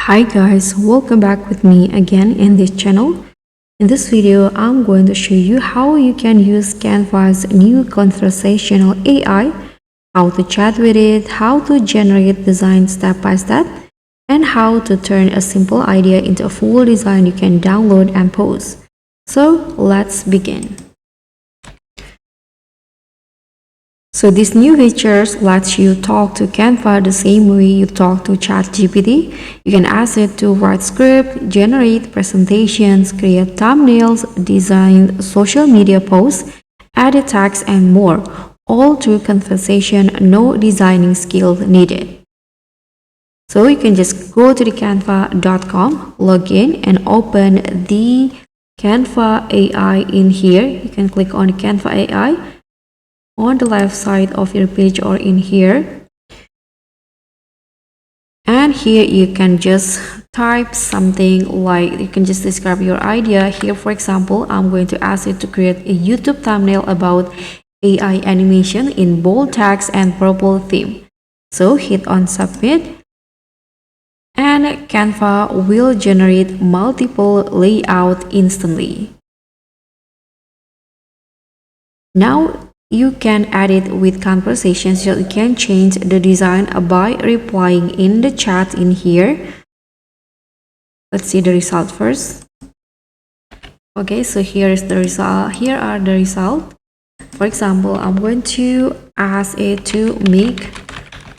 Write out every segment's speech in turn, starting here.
Hi guys, welcome back with me again in this channel. In this video, I'm going to show you how you can use Canva's new conversational AI, how to chat with it, how to generate design step by step, and how to turn a simple idea into a full design you can download and post. So let's begin. So this new features lets you talk to Canva the same way you talk to ChatGPT. You can ask it to write script, generate presentations, create thumbnails, design social media posts, edit text, and more, all through conversation, no designing skill needed. So you can just go to the canva.com, log in, and open the Canva AI in here. You can click on the Canva AI on the left side of your page or in here, and here you can just type something like, you can just describe your idea. Here, for example, I'm going to ask it to create a YouTube thumbnail about AI animation in bold text and purple theme. So hit on submit, and Canva will generate multiple layout instantly. Now you can edit with conversations, so you can change the design by replying in the chat in here. Let's see the result first. Okay, so here is the result. Here are the result. For example, I'm going to ask it to make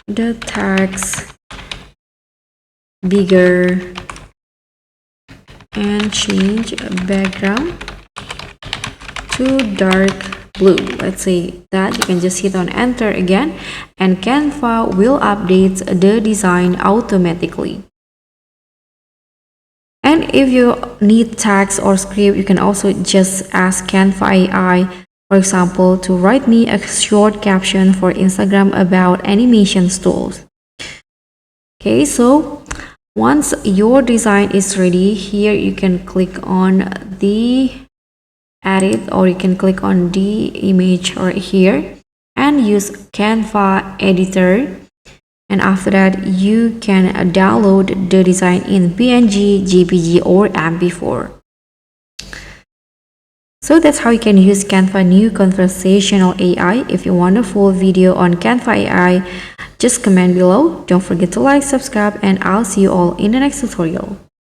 the text bigger and change background to dark blue. Let's say that. You can just hit on enter again, and Canva will update the design automatically. And if you need text or script, you can also just ask Canva AI, for example, to write me a short caption for Instagram about animation tools. Okay, so once your design is ready, here you can click on the edit, or you can click on the image right here and use Canva editor, and after that you can download the design in PNG, JPG, or MP4. So that's how you can use Canva new conversational AI. If you want a full video on Canva AI, just comment below. Don't forget to like, subscribe, and I'll see you all in the next tutorial.